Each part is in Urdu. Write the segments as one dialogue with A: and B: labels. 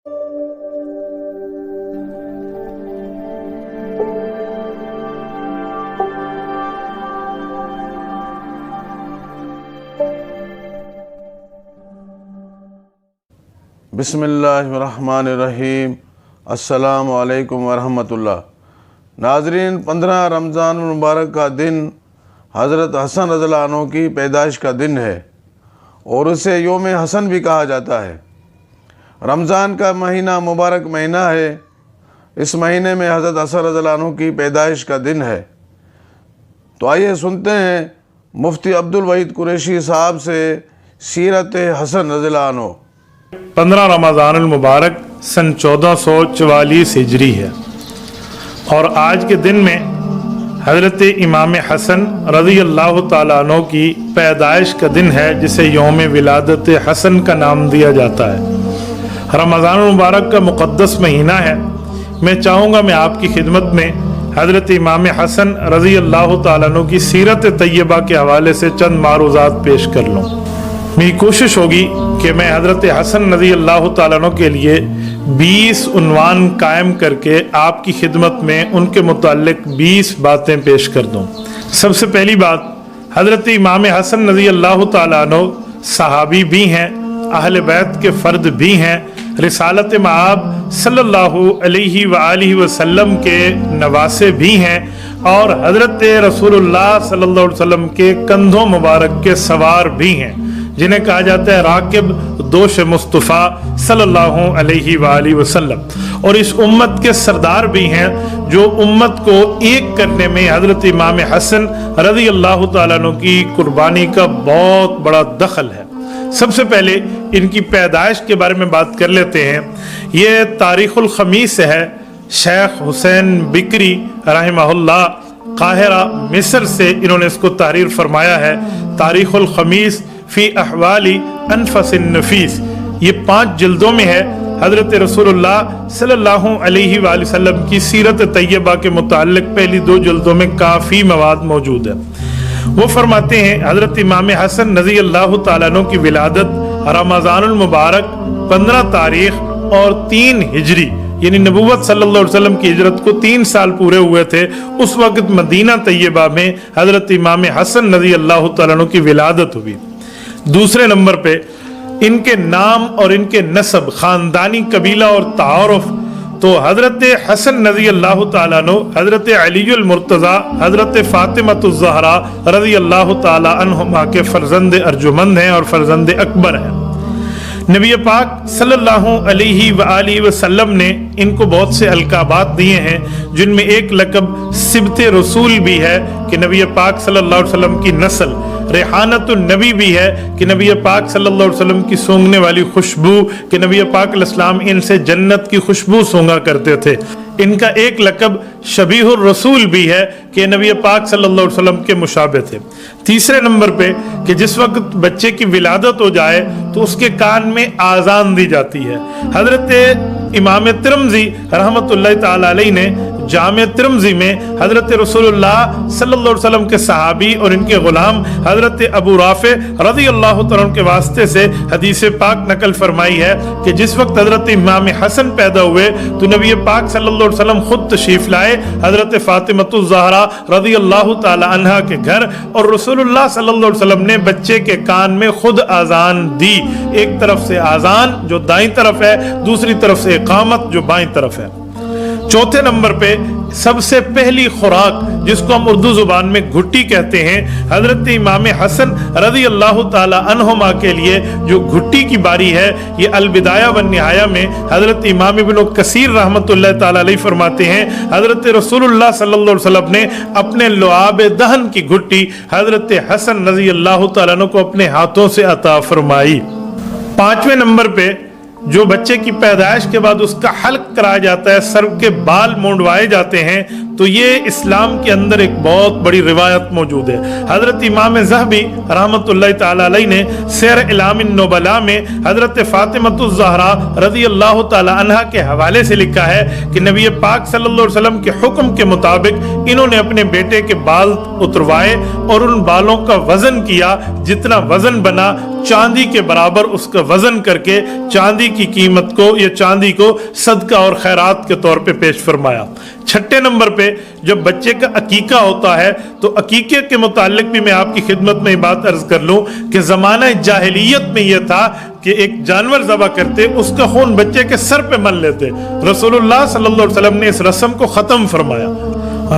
A: بسم اللہ الرحمن الرحیم۔ السلام علیکم ورحمۃ اللہ۔ ناظرین، 15 رمضان المبارک کا دن حضرت حسن رضی اللہ عنہ کی پیدائش کا دن ہے اور اسے یوم حسن بھی کہا جاتا ہے۔ رمضان کا مہینہ مبارک مہینہ ہے۔ اس مہینے میں حضرت حسن رضی اللہ عنہ کی پیدائش کا دن ہے۔ تو آئیے سنتے ہیں مفتی عبدالوحید قریشی صاحب سے سیرت حسن رضی اللہ عنہ۔
B: 15 رمضان المبارک سن 1444 ہجری ہے اور آج کے دن میں حضرت امام حسن رضی اللہ تعالیٰ عنہ کی پیدائش کا دن ہے، جسے یوم ولادت حسن کا نام دیا جاتا ہے۔ رمضان المبارک کا مقدس مہینہ ہے۔ میں چاہوں گا میں آپ کی خدمت میں حضرت امام حسن رضی اللہ تعالیٰ عنہ کی سیرت طیبہ کے حوالے سے چند معروضات پیش کر لوں۔ میری کوشش ہوگی کہ میں حضرت حسن رضی اللہ تعالیٰ عنہ کے لیے 20 عنوان قائم کر کے آپ کی خدمت میں ان کے متعلق 20 باتیں پیش کر دوں۔ سب سے پہلی بات، حضرت امام حسن رضی اللہ تعالیٰ عنہ صحابی بھی ہیں، اہل بیت کے فرد بھی ہیں، رسالت مآب صلی اللہ علیہ وآلہ وسلم کے نواسے بھی ہیں اور حضرت رسول اللہ صلی اللہ علیہ وسلم کے کندھوں مبارک کے سوار بھی ہیں، جنہیں کہا جاتا ہے راکب دوش مصطفیٰ صلی اللہ علیہ وآلہ وسلم، اور اس امت کے سردار بھی ہیں جو امت کو ایک کرنے میں حضرت امام حسن رضی اللہ تعالیٰ عنہ کی قربانی کا بہت بڑا دخل ہے۔ سب سے پہلے ان کی پیدائش کے بارے میں بات کر لیتے ہیں۔ یہ تاریخ الخمیس ہے۔ شیخ حسین بکری رحمہ اللہ قاہرہ مصر سے انہوں نے اس کو تحریر فرمایا ہے۔ تاریخ الخمیس فی احوال انفس النفیس، یہ 5 جلدوں میں ہے۔ حضرت رسول اللہ صلی اللہ علیہ وآلہ وسلم کی سیرت طیبہ کے متعلق پہلی 2 جلدوں میں کافی مواد موجود ہے۔ وہ فرماتے ہیں حضرت امام حسن رضی اللہ تعالیٰ عنہ کی ولادت رمضان المبارک 15 تاریخ اور 3 ہجری، یعنی نبوت صلی اللہ علیہ وسلم کی ہجرت کو 3 سال پورے ہوئے تھے، اس وقت مدینہ طیبہ میں حضرت امام حسن رضی اللہ تعالیٰ عنہ کی ولادت ہوئی۔ دوسرے نمبر پہ ان کے نام اور ان کے نسب، خاندانی قبیلہ اور تعارف، تو حضرت حسن رضی اللہ تعالیٰ عنہ حضرت علی المرتضیٰ حضرت فاطمۃ الزہرا رضی اللہ تعالیٰ عنہما کے فرزند ارجمند ہیں اور فرزند اکبر ہیں۔ نبی پاک صلی اللہ علیہ وآلہ وسلم نے ان کو بہت سے القابات دیے ہیں، جن میں ایک لقب سبت رسول بھی ہے کہ نبی پاک صلی اللہ علیہ وسلم کی نسل، ریحانت النبی بھی ہے کہ نبی پاک صلی اللہ علیہ وسلم کی سونگنے والی خوشبو، کہ نبی پاک علیہ السلام ان سے جنت کی خوشبو سونگا کرتے تھے۔ ان کا ایک لقب شبیہ الرسول بھی ہے کہ نبی پاک صلی اللہ علیہ وسلم کے مشابہ تھے۔ تیسرے نمبر پہ کہ جس وقت بچے کی ولادت ہو جائے تو اس کے کان میں آذان دی جاتی ہے۔ حضرت امام ترمذی رحمۃ اللہ تعالیٰ علیہ نے جامع ترمذی میں حضرت رسول اللہ صلی اللہ علیہ وسلم کے صحابی اور ان کے غلام حضرت ابو رافع رضی اللہ تعالیٰ عنہ کے واسطے سے حدیث پاک نقل فرمائی ہے کہ جس وقت حضرت امام حسن پیدا ہوئے تو نبی پاک صلی اللہ علیہ وسلم خود تشریف لائے حضرت فاطمۃ الزہرا رضی اللہ تعالی عنہا کے گھر، اور رسول اللہ صلی اللہ علیہ وسلم نے بچے کے کان میں خود آذان دی، ایک طرف سے آذان جو دائیں طرف ہے، دوسری طرف سے اقامت جو بائیں طرف ہے۔ چوتھے نمبر پہ سب سے پہلی خوراک، جس کو ہم اردو زبان میں گھٹی کہتے ہیں، حضرت امام حسن رضی اللہ تعالی عنہما کے لیے جو گھٹی کی باری ہے، یہ البدایہ والنہایہ میں حضرت امام ابن کثیر رحمۃ اللہ تعالی علیہ فرماتے ہیں حضرت رسول اللہ صلی اللہ علیہ وسلم نے اپنے لعاب دہن کی گھٹی حضرت حسن رضی اللہ تعالیٰ عنہ کو اپنے ہاتھوں سے عطا فرمائی۔ 5ویں نمبر پہ جو بچے کی پیدائش کے بعد اس کا حلق کرایا جاتا ہے، سر کے بال مونڈوائے جاتے ہیں، تو یہ اسلام کے اندر ایک بہت بڑی روایت موجود ہے۔ حضرت امام ذہبی رحمۃ اللہ تعالی علیہ نے سیر اعلام النبلاء میں حضرت فاطمۃ الزہرا رضی اللہ تعالی عنہا کے حوالے سے لکھا ہے کہ نبی پاک صلی اللہ علیہ وسلم کے حکم کے مطابق انہوں نے اپنے بیٹے کے بال اتروائے اور ان بالوں کا وزن کیا، جتنا وزن بنا چاندی کے برابر اس کا وزن کر کے چاندی کی قیمت کو یا چاندی کو صدقہ اور خیرات کے طور پہ پیش فرمایا۔ چھٹے نمبر پہ جب بچے کا عقیقہ ہوتا ہے تو عقیقے کے متعلق بھی میں آپ کی خدمت میں یہ بات عرض کر لوں کہ زمانہ جاہلیت میں یہ تھا کہ ایک جانور ذبح کرتے، اس کا خون بچے کے سر پہ مل لیتے۔ رسول اللہ صلی اللہ علیہ وسلم نے اس رسم کو ختم فرمایا۔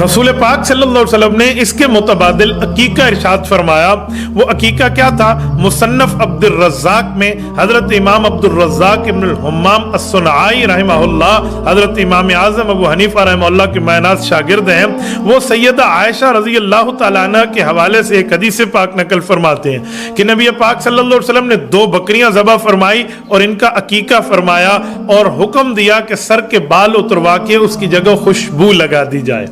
B: رسول پاک صلی اللہ علیہ وسلم نے اس کے متبادل عقیقہ ارشاد فرمایا۔ وہ عقیقہ کیا تھا؟ مصنف عبد الرزاق میں حضرت امام عبد الرزاق ابن الحمام الصنعائی رحمہ اللہ، حضرت امام اعظم ابو حنیفہ رحمہ اللہ کے معناز شاگرد ہیں، وہ سیدہ عائشہ رضی اللہ تعالیٰ عنہ کے حوالے سے ایک حدیث پاک نقل فرماتے ہیں کہ نبی پاک صلی اللہ علیہ وسلم نے 2 بکریاں ذبح فرمائی اور ان کا عقیقہ فرمایا اور حکم دیا کہ سر کے بال اتروا کے اس کی جگہ خوشبو لگا دی جائے۔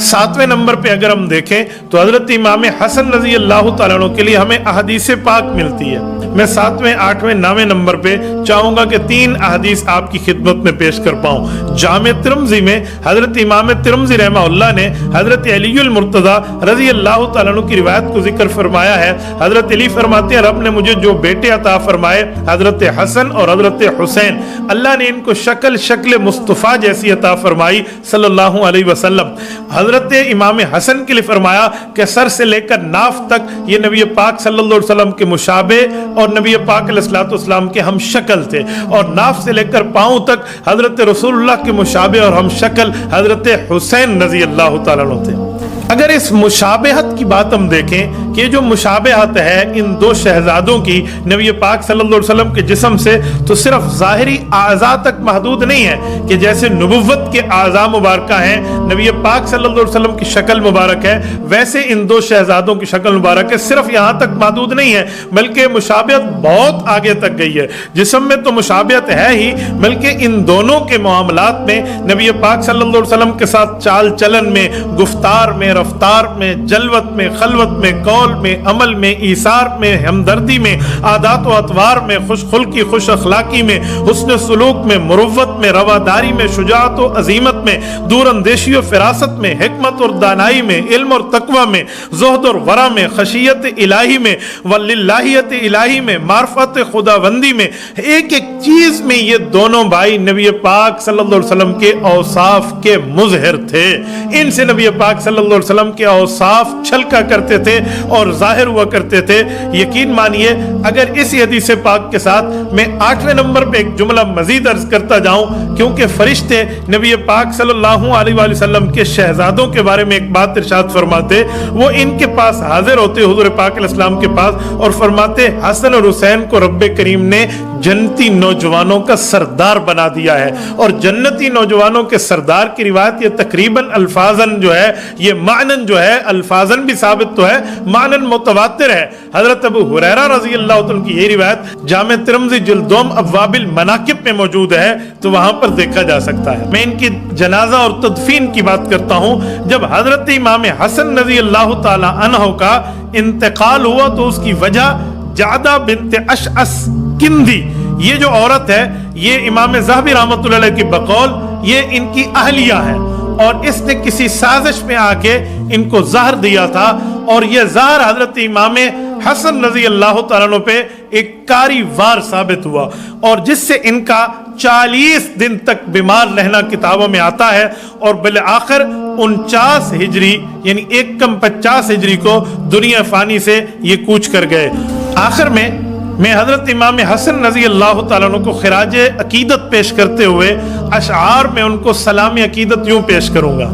B: 7ویں نمبر پہ اگر ہم دیکھیں تو حضرت امام حسن رضی اللہ تعالیٰ عنہ کے لیے ہمیں احادیث پاک ملتی ہے۔ میں 7ویں، 8ویں، 9ویں نمبر پہ چاہوں گا کہ 3 احادیث آپ کی خدمت میں پیش کر پاؤں۔ جامع ترمذی میں حضرت امام ترمذی رحمہ اللہ نے حضرت علی المرتضیٰ رضی اللہ تعالیٰ عنہ کی روایت کو ذکر فرمایا ہے۔ حضرت علی فرماتے ہیں رب نے مجھے جو بیٹے عطا فرمائے، حضرت حسن اور حضرت حسین، اللہ نے ان کو شکل مصطفیٰ جیسی عطا فرمائی صلی اللہ علیہ وسلم۔ حضرت امام حسن کے لیے فرمایا کہ سر سے لے کر ناف تک یہ نبی پاک صلی اللہ علیہ وسلم کے مشابہ اور نبی پاک علیہ السلام کے ہم شکل تھے، اور ناف سے لے کر پاؤں تک حضرت رسول اللہ کے مشابہ اور ہم شکل حضرت حسین رضی اللہ تعالیٰ عنہ تھے۔ اگر اس مشابہت کی بات ہم دیکھیں کہ یہ جو مشابہت ہے ان 2 شہزادوں کی نبی پاک صلی اللہ علیہ وسلم کے جسم سے، تو صرف ظاہری اعضاء تک محدود نہیں ہے کہ جیسے نبوت کے اعضاء مبارکہ ہیں، نبی پاک صلی اللہ علیہ وسلم کی شکل مبارک ہے، ویسے ان 2 شہزادوں کی شکل مبارک ہے، صرف یہاں تک محدود نہیں ہے بلکہ مشابہت بہت آگے تک گئی ہے۔ جسم میں تو مشابہت ہے ہی، بلکہ ان دونوں کے معاملات میں نبی پاک صلی اللہ علیہ وسلم کے ساتھ چال چلن میں، گفتار میں، رفتار میں، جلوت میں، خلوت میں، قول میں، عمل میں، ایثار میں، ہمدردی میں، عادات و اطوار میں، خوش خلقی، خوش اخلاقی میں، حسن سلوک میں، مروت میں، رواداری میں، شجاعت و عظیمت میں، دور اندیشی و فراست میں، حکمت اور دانائی میں، علم اور تقوی میں، زہد اور ورع میں، خشیت الہی میں، وللہیت الہی میں، معرفت خداوندی میں، ایک ایک چیز میں یہ دونوں بھائی نبی پاک صلی اللہ علیہ وسلم کے اوصاف کے مظہر تھے۔ ان سے نبی پاک صلی اللہ علیہ وسلم کے اوصاف چھلکا کرتے تھے اور ظاہر ہوا کرتے تھے۔ یقین مانیے اگر اسی حدیث پاک کے ساتھ میں 8ویں نمبر پہ ایک جملہ مزید عرض کرتا جاؤں، کیونکہ فرشتے نبی پاک صلی اللہ علیہ وآلہ وسلم کے شہزادوں کے بارے میں ایک بات ارشاد فرماتے، وہ ان کے پاس حاضر ہوتے حضور پاک علیہ السلام کے پاس اور فرماتے حسن اور حسین کو رب کریم نے جنتی نوجوانوں کا سردار بنا دیا ہے۔ اور جنتی نوجوانوں کے سردار کی روایت یہ تقریباً الفاظاً جو ہے، یہ معنن جو ہے الفاظاً بھی ثابت تو ہے، معنن متواتر ہے۔ حضرت ابو ہریرہ رضی اللہ عنہ کی یہ روایت جامع ترمذی جلد 2 ابواب المناقب میں موجود ہے، تو وہاں پر دیکھا جا سکتا ہے۔ میں ان کی جنازہ اور تدفین کی بات کرتا ہوں۔ جب حضرت امام حسن رضی اللہ تعالی عنہ کا انتقال ہوا تو اس کی وجہ جعدہ بنت اشعث کندی، یہ جو عورت ہے یہ امام ذہبی رحمۃ اللہ علیہ کی بقول یہ ان کی اہلیہ ہے، اور اس نے کسی سازش میں آ کے ان کو زہر دیا تھا، اور یہ زہر حضرت امام حسن رضی اللہ تعالیٰ عنہ پہ ایک کاری وار ثابت ہوا، اور جس سے ان کا 40 دن تک بیمار رہنا کتابوں میں آتا ہے، اور بالآخر 49 ہجری یعنی 1 ہجری کو دنیا فانی سے یہ کوچ کر گئے۔ آخر میں حضرت امام حسن رضی اللہ تعالیٰ عنہ کو خراج عقیدت پیش کرتے ہوئے اشعار میں ان کو سلام عقیدت یوں پیش کروں گا۔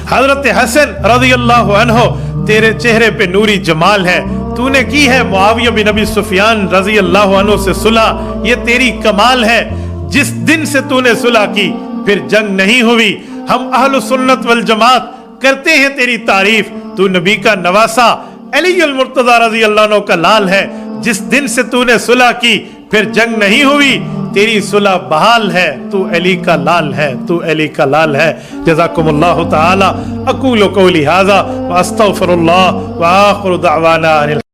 B: حضرت حسن رضی اللہ عنہ تیرے چہرے پہ نوری جمال ہے، تو نے کی ہے معاویہ بن ابی سفیان رضی اللہ عنہ سے صلح، یہ تیری کمال ہے، جس دن سے تو نے صلح کی پھر جنگ نہیں ہوئی، ہم اہل سنت والجماعت کرتے ہیں تیری تعریف، تو نبی کا نواسا علی المرتضیٰ رضی اللہ عنہ کا لال ہے، جس دن سے تو نے صلح کی پھر جنگ نہیں ہوئی، تیری صلح بحال ہے، تو علی کا لال ہے، تو علی کا لال ہے۔ جزاکم اللہ تعالی۔ اقول قولی ھذا واستغفر اللہ وآخر دعوانا